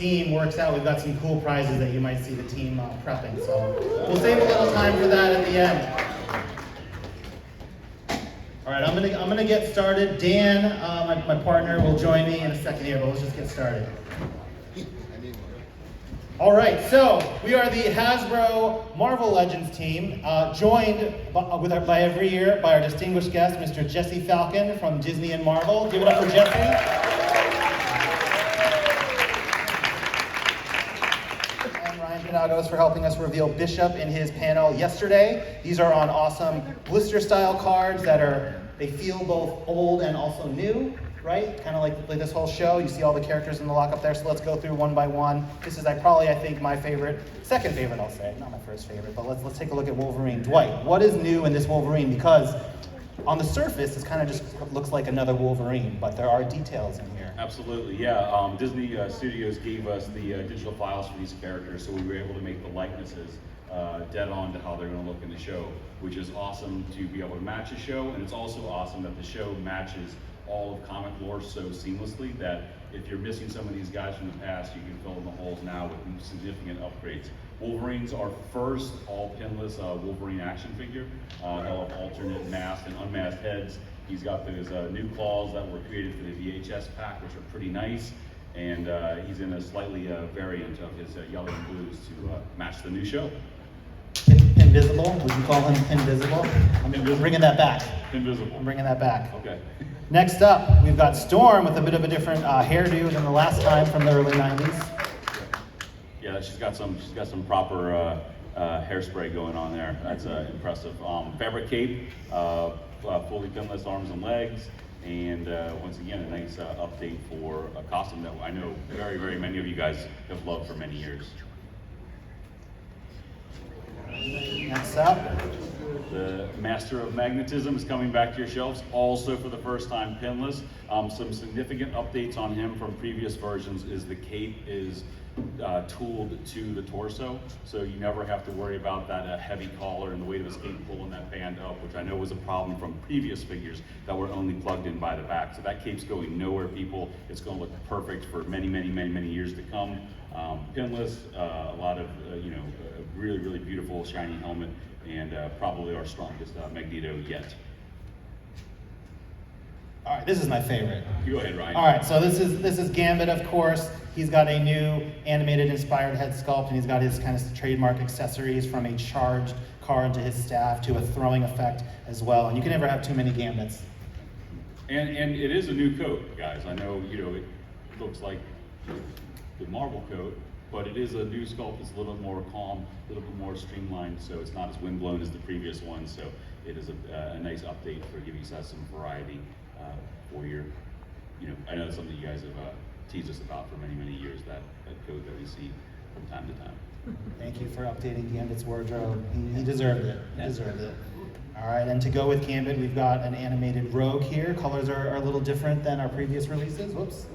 team works out, we've got some cool prizes that you might see the team prepping. So we'll save a little time for that at the end. All right, I'm gonna get started. Dan, my partner, will join me in a second here, but let's just get started. All right, so we are the Hasbro Marvel Legends team, joined by every year by our distinguished guest, Mr. Jesse Falcon from Disney and Marvel. Give it up for Jesse. And Ryan Penagos for helping us reveal Bishop in his panel yesterday. These are on awesome blister-style cards they feel both old and also new. Right? Kind of like this whole show. You see all the characters in the lockup there, so let's go through one by one. This is I think my favorite, second favorite I'll say, not my first favorite, but let's take a look at Wolverine. Dwight, what is new in this Wolverine? Because on the surface, this kind of just looks like another Wolverine, but there are details in here. Absolutely, yeah. Disney Studios gave us the digital files for these characters, so we were able to make the likenesses dead on to how they're going to look in the show, which is awesome to be able to match a show, and it's also awesome that the show matches all of comic lore so seamlessly that if you're missing some of these guys from the past, you can fill in the holes now with significant upgrades. Wolverine's our first all pinless Wolverine action figure. They'll have alternate masked and unmasked heads. He's got those new claws that were created for the VHS pack, which are pretty nice. And he's in a slightly variant of his yellow and blues to match the new show. Pinvisible? Would you call him Pinvisible? I'm bringing that back. Invisible. I'm bringing that back. Okay. Next up, we've got Storm with a bit of a different hairdo than the last time from the early 90s. Yeah, she's got some proper hairspray going on there. That's impressive. Fabric cape, fully pinless arms and legs, and once again, a nice update for a costume that I know very, very many of you guys have loved for many years. Next up, the Master of Magnetism is coming back to your shelves, also for the first time pinless. Some significant updates on him from previous versions is the cape is tooled to the torso, so you never have to worry about that heavy collar and the weight of his cape pulling that band up, which I know was a problem from previous figures that were only plugged in by the back. So that cape's going nowhere, people. It's going to look perfect for many, many, many, many years to come. Pinless, a lot of really, really beautiful shiny helmet, and probably our strongest Magneto yet. all right, this is my favorite. You go ahead, Ryan. All right, so this is Gambit, of course. He's got a new animated inspired head sculpt, and he's got his kind of trademark accessories from a charged card to his staff to a throwing effect as well. And you can never have too many Gambits. And it is a new coat, guys. I know, it looks like the Marvel coat, but it is a new sculpt. It's a little bit more calm, a little bit more streamlined, so it's not as windblown as the previous one. So it is a nice update for giving you guys some variety for your, I know it's something you guys have teased us about for many, many years, that coat that we see from time to time. Thank you for updating Gambit's wardrobe. He deserved it. He deserved it. All right, and to go with Gambit, we've got an animated Rogue here. Colors are a little different than our previous releases. Whoops.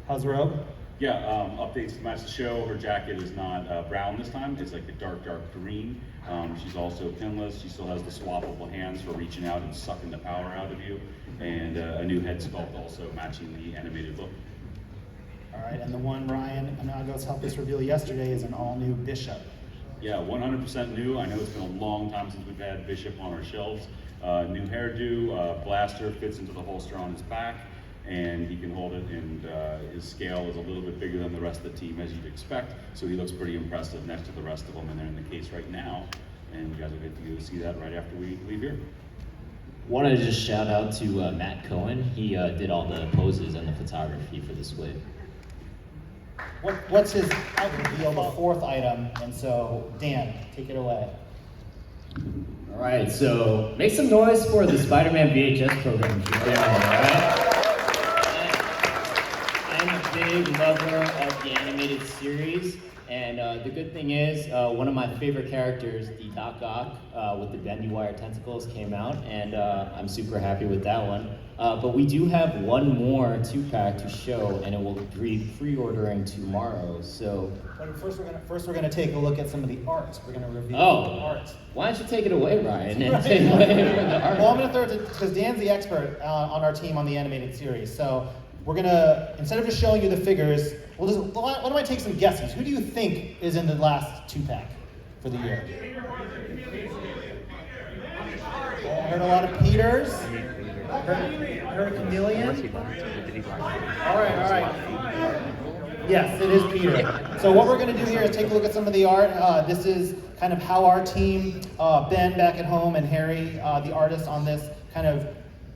How's Rogue? Yeah, updates to match the show. Her jacket is not brown this time. It's like a dark green. She's also pinless. She still has the swappable hands for reaching out and sucking the power out of you. And a new head sculpt also matching the animated look. All right, and the one Ryan Anagos helped us reveal yesterday is an all-new Bishop. Yeah, 100% new. I know it's been a long time since we've had Bishop on our shelves. New hairdo, blaster fits into the holster on his back, and he can hold it, and his scale is a little bit bigger than the rest of the team, as you'd expect, so he looks pretty impressive next to the rest of them, and they're in the case right now, and you guys will get to go see that right after we leave here. Wanted to just shout out to Matt Cohen. He did all the poses and the photography for this wave. What's his reveal, the fourth item, and so Dan, take it away. All right, so make some noise for the Spider-Man VHS program. I'm a big lover of the animated series, and the good thing is, one of my favorite characters, the Doc Ock with the bendy wire tentacles, came out, and I'm super happy with that one. But we do have one more 2-pack to show, and it will be pre-ordering tomorrow. So first we're gonna take a look at some of the art. We're gonna review the art. Why don't you take it away, Ryan, and take away the art? Well, I'm gonna throw it to because Dan's the expert on our team on the animated series. So we're gonna, instead of just showing you the figures, why don't I take some guesses? Who do you think is in the last 2-pack for the year? I heard a lot of Peters. I heard a Chameleon. All right. Yes, it is Peter. So what we're going to do here is take a look at some of the art. This is kind of how our team, Ben back at home and Harry, the artists on this, kind of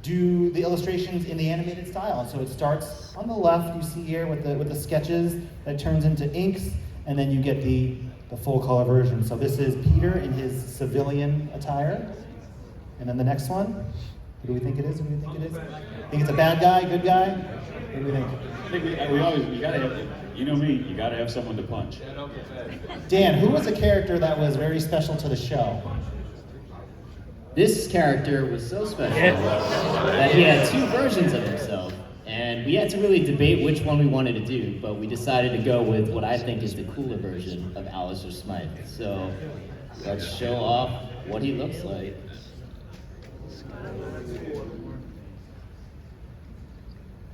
do the illustrations in the animated style. So it starts on the left, you see here with the sketches that turns into inks, and then you get the full color version. So this is Peter in his civilian attire. And then the next one, who do we think it is? Think it's a bad guy, good guy? What do we think? I think we always, you gotta have, you know me, you gotta have someone to punch. Dan, who was a character that was very special to the show? This character was so special that he had 2 versions of himself, and we had to really debate which one we wanted to do, but we decided to go with what I think is the cooler version of Alistair Smythe. So let's show off what he looks like.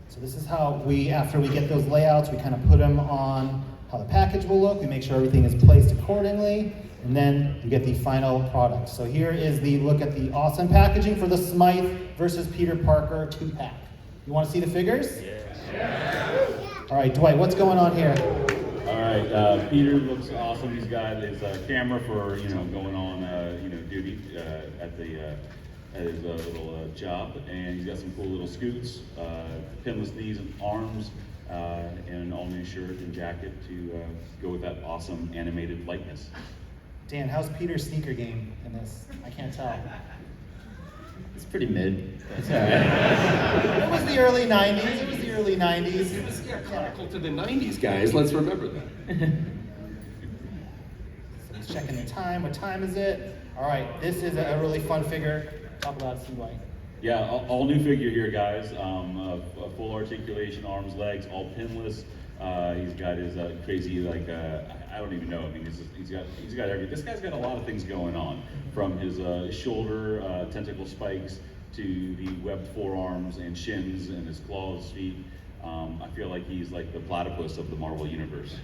So this is how after we get those layouts, we kind of put them on how the package will look. We make sure everything is placed accordingly, and then you get the final product. So here is the look at the awesome packaging for the Smythe versus Peter Parker 2-pack. You want to see the figures? Yeah. All right, Dwight, what's going on here? All right, Peter looks awesome. He's got his camera for going on duty at his little job, and he's got some cool little scoots, pinless knees and arms, and an all-new shirt and jacket to go with that awesome animated likeness. Dan, how's Peter's sneaker game in this? I can't tell. It's pretty mid. It's all right. It was the early 90s. It was chronicle to the 90s, guys. Let's remember that. So he's checking the time. What time is it? All right, this is a really fun figure. Talk about it, Dwight. Yeah, all new figure here, guys. A full articulation, arms, legs, all pinless. He's got his crazy I don't even know. I mean, he's got everything. This guy's got a lot of things going on, from his shoulder tentacle spikes to the webbed forearms and shins and his claws, feet. I feel like he's like the platypus of the Marvel universe.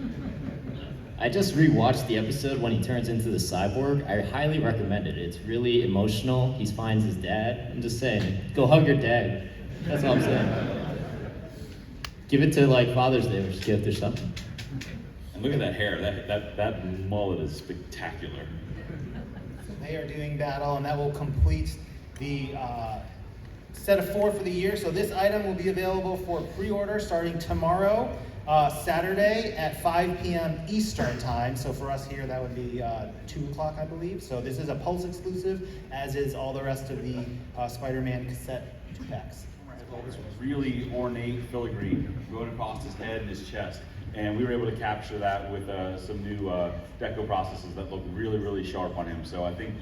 I just rewatched the episode when he turns into the cyborg. I highly recommend it. It's really emotional. He finds his dad. I'm just saying, go hug your dad. That's all I'm saying. Give it to Father's Day or gift or something. And look at that hair. That mullet is spectacular. So they are doing battle, and that will complete the set of 4 for the year. So this item will be available for pre-order starting tomorrow, Saturday at 5 p.m. Eastern time. So for us here, that would be 2 o'clock, I believe. So this is a Pulse exclusive, as is all the rest of the Spider-Man cassette 2-packs. This really ornate filigree going across his head and his chest. And we were able to capture that with some new deco processes that look really, really sharp on him. So I think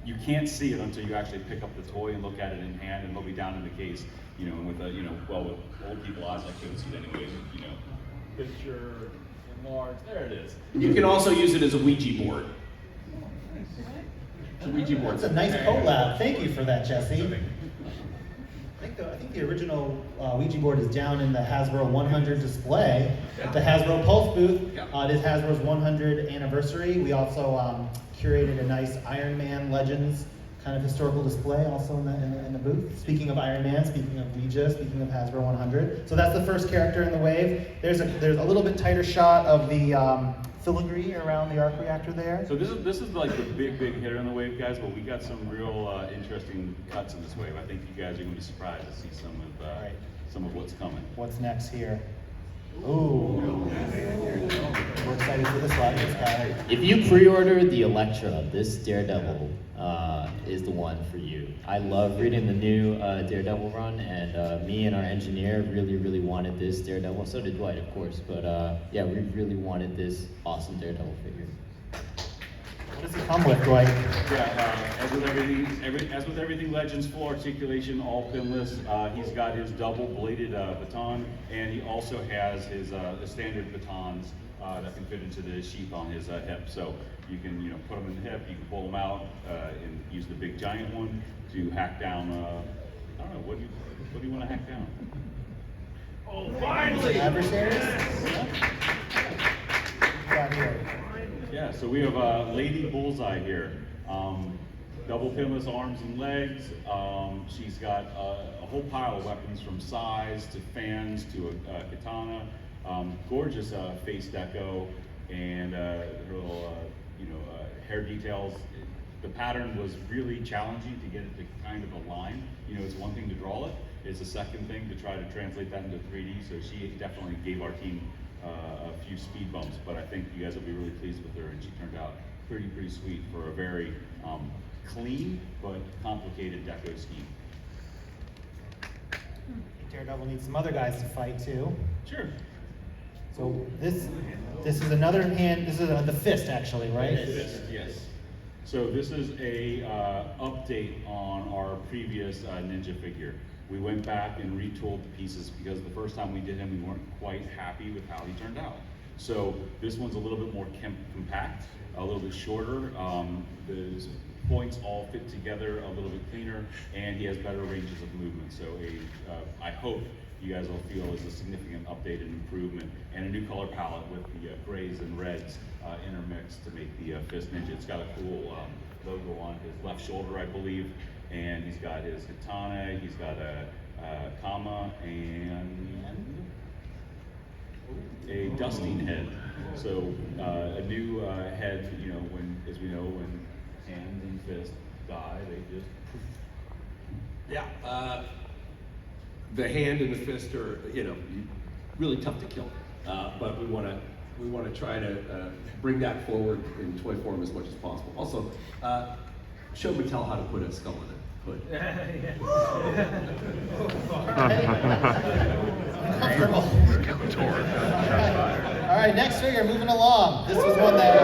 you can't see it until you actually pick up the toy and look at it in hand, and they'll be down in the case, and with with old people eyes, I couldn't see it anyways, picture, enlarge, there it is. You can also use it as a Ouija board. It's a Ouija board. That's a nice collab. Thank you for that, Jesse. I think the original Ouija board is down in the Hasbro 100 display at the Hasbro Pulse booth. It is Hasbro's 100th anniversary. We also curated a nice Iron Man Legends kind of historical display also in the booth. Speaking of Iron Man, speaking of Ouija, speaking of Hasbro 100. So that's the first character in the wave. There's a little bit tighter shot of the filigree around the arc reactor there. So this is like the big hitter in the wave, guys, but we got some real interesting cuts in this wave. I think you guys are going to be surprised to see some of what's coming. What's next here? Ooh. We're excited for this one, this guy. If you pre-order the Elektra, this Daredevil is the one for you. I love reading the new Daredevil run, and me and our engineer really wanted this Daredevil. So did Dwight, of course, but yeah, we really wanted this awesome Daredevil figure. What does it come with, Dwight? Yeah, as with everything Legends, full articulation, all pinless. He's got his double bladed baton, and he also has his the standard batons that can fit into the sheath on his hip. So you can put them in the hip, you can pull them out, and use the big giant one to hack down. I don't know, what do you want to hack down? Oh, finally! Adversaries? Got here. Yeah, so we have Lady Bullseye here. Double pinless arms and legs. She's got a whole pile of weapons from sais to fans to a katana. Gorgeous face deco and her little hair details. The pattern was really challenging to get it to kind of align. It's one thing to draw it. It's a second thing to try to translate that into 3D. So she definitely gave our team a few speed bumps, but I think you guys will be really pleased with her, and she turned out pretty sweet for a very clean but complicated deco scheme. Daredevil needs some other guys to fight too. Sure. So this is another hand. This is the fist actually, right? Fist, yes. So this is a update on our previous ninja figure. We went back and retooled the pieces because the first time we did him, we weren't quite happy with how he turned out. So this one's a little bit more compact, a little bit shorter. The points all fit together a little bit cleaner, and he has better ranges of movement. So I hope you guys will feel is a significant update and improvement, and a new color palette with the grays and reds intermixed to make the Fist Ninja. It's got a cool logo on his left shoulder, I believe, and he's got his katana, he's got a kama, and a dusting head. So a new head, when, as we know, when hands and fists die, they just poof. Yeah, the hand and the fist are, really tough to kill. But we want to try to bring that forward in toy form as much as possible. Also, show Mattel how to put a skull in a hood. All right, next figure, moving along. This was one that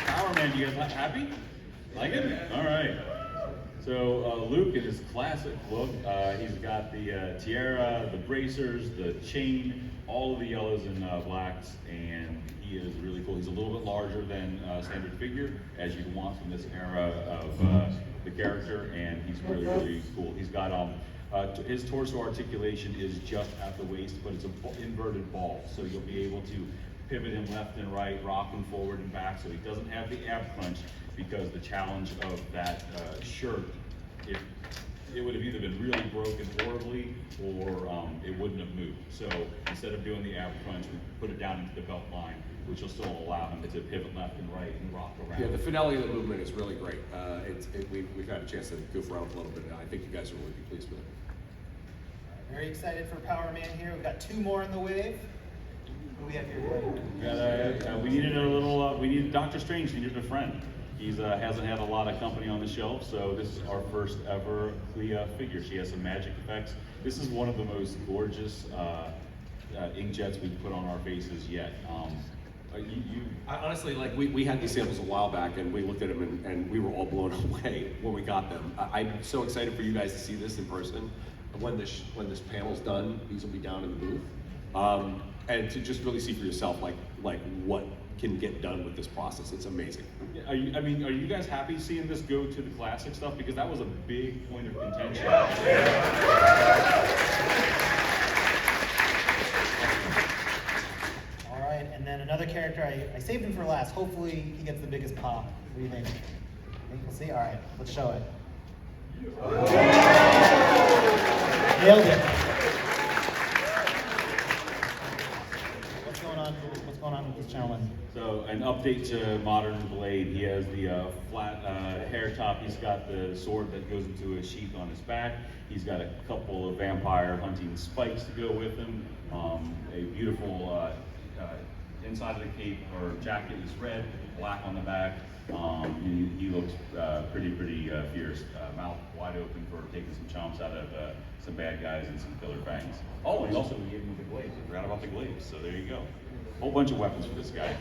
Power Man, you guys happy? Like it? All right. So Luke in his classic look, he's got the tiara, the bracers, the chain, all of the yellows and blacks, and he is really cool. He's a little bit larger than standard figure, as you'd want from this era of the character, and he's really cool. He's got his torso articulation is just at the waist, but it's an inverted ball, so you'll be able to pivot him left and right, rock him forward and back, so he doesn't have the ab crunch, because the challenge of that shirt, it would have either been really broken horribly, or it wouldn't have moved. So instead of doing the ab crunch, we put it down into the belt line, which will still allow him to pivot left and right and rock around. Yeah, the finale of the movement is really great. We've had a chance to goof around a little bit, and I think you guys will really be pleased with it. very excited for Power Man here. We've got 2 more in the wave. Who do we have here? We needed a little. We needed Doctor Strange. Needed a friend. He's hasn't had a lot of company on the shelf, so this is our first ever Clea figure. She has some magic effects. This is one of the most gorgeous inkjets we've put on our faces yet. Honestly, we had these samples a while back, and we looked at them, and we were all blown away when we got them. I'm so excited for you guys to see this in person. When this panel's done, these will be down in the booth, and to just really see for yourself, like what can get done with this process. It's amazing. Are you guys happy seeing this go to the classic stuff? Because that was a big point of contention. All right, and then another character, I saved him for last. Hopefully he gets the biggest pop. What do you think? We'll see? All right, let's show it. Nailed it. What's going on with this gentleman? So an update to Modern Blade. He has the flat hair top. He's got the sword that goes into a sheath on his back. He's got a couple of vampire hunting spikes to go with him. A beautiful inside of the cape or jacket is red, black on the back. He looks pretty fierce. Mouth wide open for taking some chomps out of some bad guys and some killer fangs. Oh, and also we gave him the glaives. I forgot about the glaives, so there you go. Whole bunch of weapons for this guy.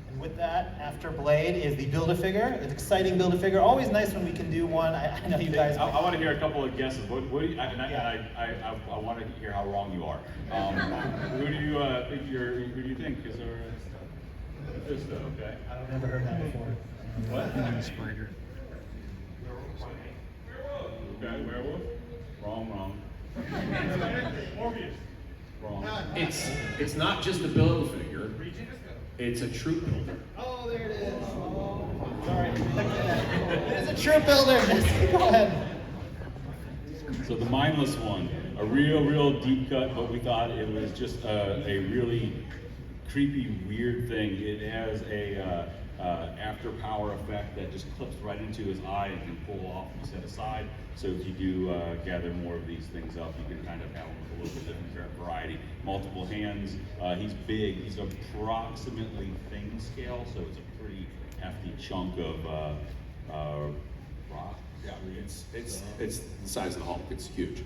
And with that, after Blade is the Build-A-Figure. An exciting Build-A-Figure. Always nice when we can do one. I know you guys. I want to hear a couple of guesses. I want to hear how wrong you are. Who do you think is our Fisto? Okay. I've never heard that before. What? Spider. Okay, werewolf. Wrong. Wrong. It's not just a Build-A-Figure. It's a troop builder. Oh, there it is. Oh, sorry. It is a troop builder. Go ahead. So the mindless one, a real deep cut, but we thought it was just a really creepy, weird thing. It has a after power effect that just clips right into his eye and can pull off and set aside. So if you do gather more of these things up, you can kind of have them with a little bit different variety. Multiple hands. He's big. He's approximately thing scale, so it's a pretty hefty chunk of rock. Yeah, it's the size of the Hulk. It's huge.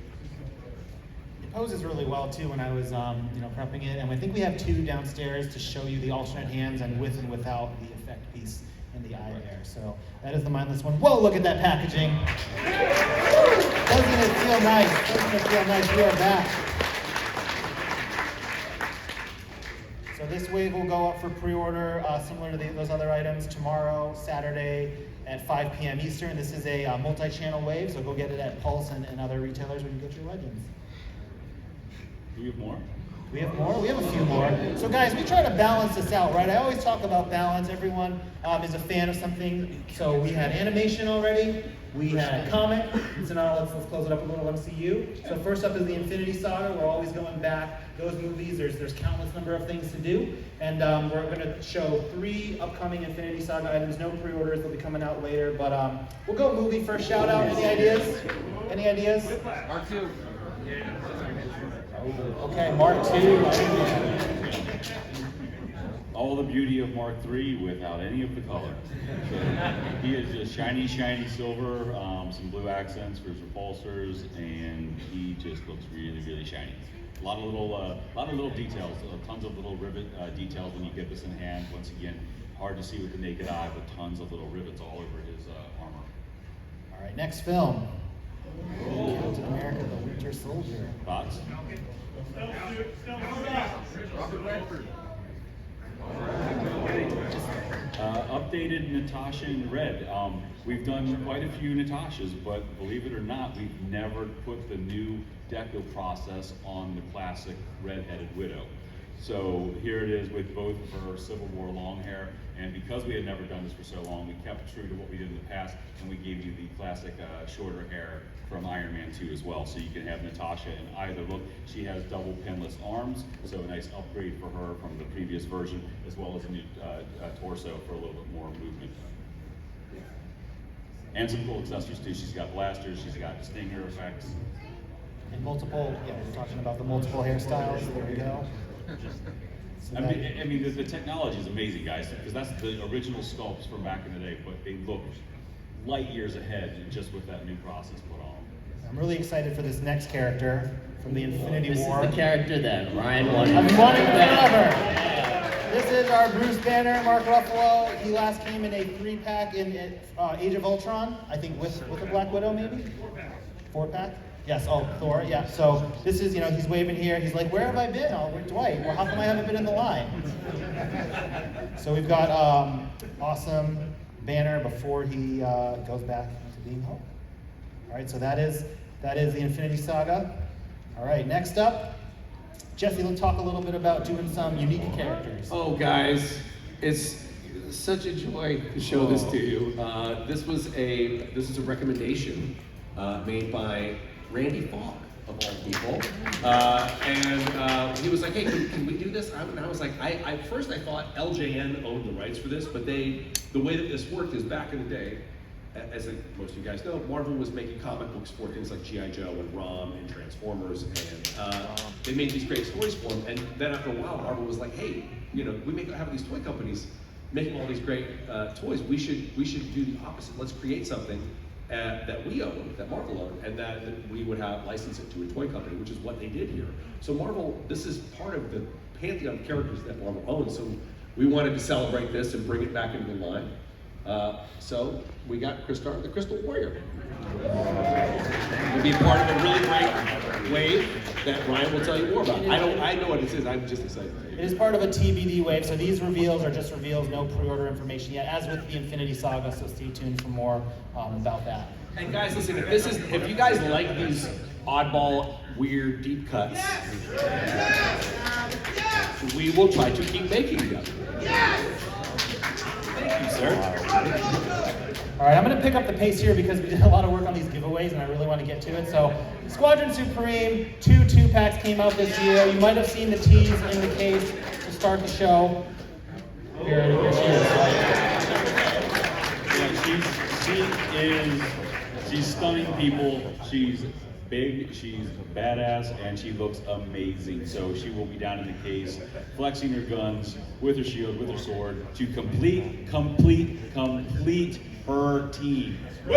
It poses really well too when I was prepping it, and I think we have two downstairs to show you the alternate hands and with and without the effect piece in the eye there. So that is the mindless one. Whoa, look at that packaging. Doesn't it feel nice? Doesn't it feel nice? We are back. So this wave will go up for pre-order, similar to those other items, tomorrow, Saturday at 5 p.m. Eastern. This is a multi-channel wave, so go get it at Pulse and other retailers where you get your Legends. Do we have more? We have more? We have a few more. So guys, we try to balance this out, right? I always talk about balance. Everyone is a fan of something. So we had animation already. We had comic. So now let's close it up a little MCU. So first up is the Infinity Saga. We're always going back. Those movies, there's countless number of things to do. And we're going to show 3 upcoming Infinity Saga items. No pre-orders. They'll be coming out later. But we'll go movie first. Shout out. Any ideas? Any ideas? Mark 2. Okay, Mark 2. All the beauty of Mark III without any of the color. So he is just shiny silver, some blue accents for his repulsors, and he just looks really shiny. A lot of little details, tons of little rivet details when you get this in hand. Once again, hard to see with the naked eye, but tons of little rivets all over his armor. All right, next film. Captain America: The Winter Soldier. Thoughts? Robert Redford. Updated Natasha in red. We've done quite a few Natashas, but believe it or not, we've never put the new deco process on the classic red-headed widow. So here it is with both of her Civil War long hair, and because we had never done this for so long, we kept true to what we did in the past, and we gave you the classic shorter hair from Iron Man 2 as well, so you can have Natasha in either look. She has double pinless arms, so a nice upgrade for her from the previous version, as well as a new torso for a little bit more movement. And some cool accessories too. She's got blasters, she's got stinger effects. And multiple, we're talking about the multiple hairstyles. There we go. So I mean, the technology is amazing, guys, because that's the original sculpts from back in the day, but they look light years ahead just with that new process put on. I'm really excited for this next character from the Infinity War. This is the character that Ryan wanted. I've been wanting forever. This is our Bruce Banner, Mark Ruffalo. He last came in a 3-pack in Age of Ultron, I think with a Black Widow maybe? 4-pack? Yes, oh, Thor, yeah. So this is, he's waving here. He's like, where have I been? Oh, with Dwight. Well, how come I haven't been in the line? So we've got awesome Banner before he goes back to being Hulk. All right, so that is the Infinity Saga. All right, next up, Jesse, let's talk a little bit about doing some unique characters. Oh, guys, it's such a joy to show this to you. This is a recommendation made by Randy Fogg, of all people. And he was like, hey, can we do this? And I was like, first I thought LJN owned the rights for this, but the way that this worked is back in the day, as most of you guys know, Marvel was making comic books for things like G.I. Joe and ROM and Transformers, and they made these great stories for them. And then after a while, Marvel was like, hey, we have these toy companies making all these great toys. We should do the opposite. Let's create something that we own, that Marvel owned, and that we would have license it to a toy company, which is what they did here. So Marvel, this is part of the pantheon of characters that Marvel owns. So we wanted to celebrate this and bring it back into the line. So we got Chris Starr, the Crystal Warrior. We'll be part of a really great wave that Ryan will tell you more about. I know what it is. I'm just excited. It is part of a TBD wave, so these reveals are just reveals, no pre-order information yet, as with the Infinity Saga, so stay tuned for more about that. And guys, listen, if you guys like these oddball, weird, deep cuts, we will try to keep making them. Thank you, sir. All right, I'm going to pick up the pace here because we did a lot of work on these giveaways and I really want to get to it. So, Squadron Supreme, 2-packs came out this year. You might have seen the teas in the case to start the show. Here she is. Yeah, she's stunning people. She's big, she's badass, and she looks amazing. So she will be down in the case, flexing her guns with her shield, with her sword, to complete her team. We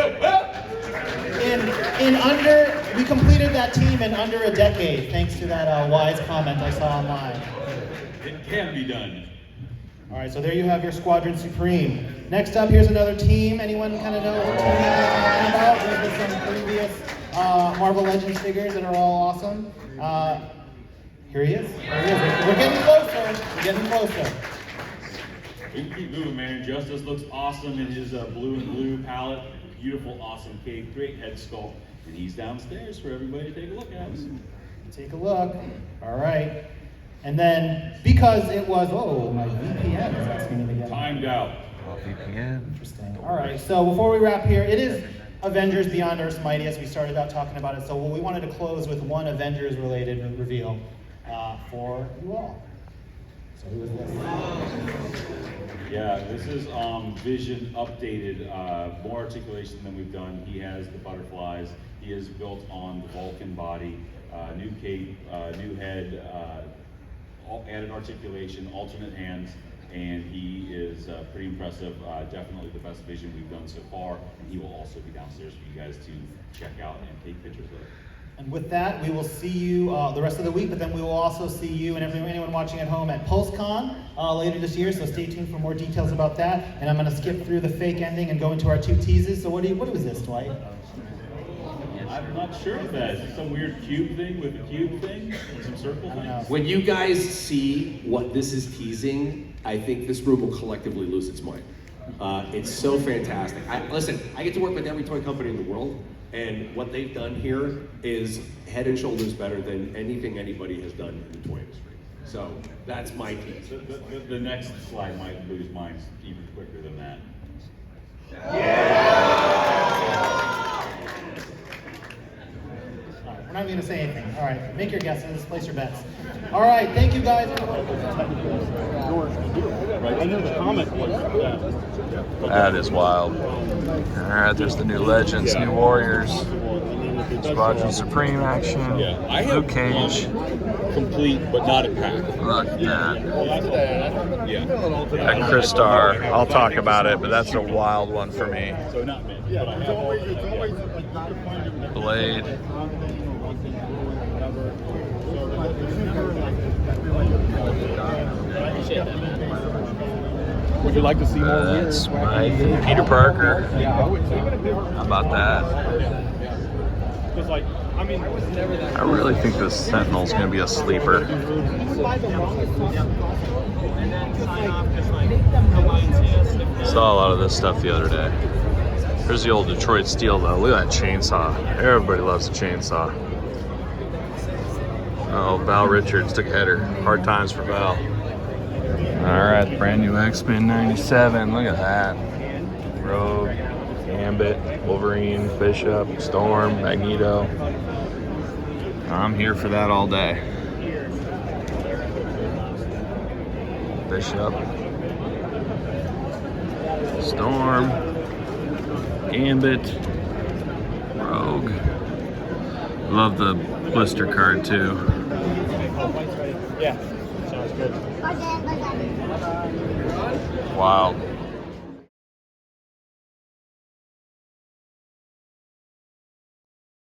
completed that team in under a decade, thanks to that wise comment I saw online. It can be done. All right, so there you have your Squadron Supreme. Next up, here's another team. Anyone kind of know what team I'm talking about? These are some previous Marvel Legends figures that are all awesome. Here he is. We're getting closer. We're getting closer. We can keep moving, man. Justice looks awesome in his blue and blue palette. Beautiful, awesome cape, great head sculpt. And he's downstairs for everybody to take a look at. Take a look. All right. And then, because it was, my VPN is asking me to get Timed out. VPN. Interesting. All right, so before we wrap here, it is Avengers Beyond Earth's Mightiest. We started out talking about it, so we wanted to close with one Avengers-related reveal for you all. So who is this? Yeah, this is Vision updated, more articulation than we've done. He has the butterflies. He is built on the Vulcan body, new cape, new head, added articulation, alternate hands, and he is pretty impressive. Definitely the best Vision we've done so far, and he will also be downstairs for you guys to check out and take pictures of. And with that, we will see you the rest of the week, but then we will also see you and anyone watching at home at PulseCon later this year, so stay tuned for more details about that. And I'm going to skip through the fake ending and go into our 2 teases. So what was this, Dwight? I'm not sure of that. Is it some weird cube thing with a cube thing? And some circle things? When you guys see what this is teasing, I think this room will collectively lose its mind. It's so fantastic. Listen, I get to work with every toy company in the world, and what they've done here is head and shoulders better than anything anybody has done in the toy industry. So that's my tease. The next slide might lose minds even quicker than that. All right, we're not even going to say anything. All right, make your guesses, place your bets. All right, thank you guys. I know the comment was That is wild. All right, there's the new Legends, new Warriors, Squadron Supreme action, I have Luke Cage. Complete, but not a pack. Look at that. Yeah. That Chris Star, I'll talk about it, but that's a wild one for me. So not me. But I have Blade. Would you like to see more That's my Peter Parker. How about that? Because, like, I mean, I was never that. I really think this Sentinel's going to be a sleeper. Saw a lot of this stuff the other day. There's the old Detroit Steel though. Look at that chainsaw. Everybody loves a chainsaw. Oh, Val Richards took a header. Hard times for Val. Alright, brand new X-Men 97. Look at that. Rogue, Gambit, Wolverine, Bishop, Storm, Magneto. I'm here for that all day. Bishop, Storm, Gambit, Rogue. Love the blister card too. Yeah, sounds good. Wow.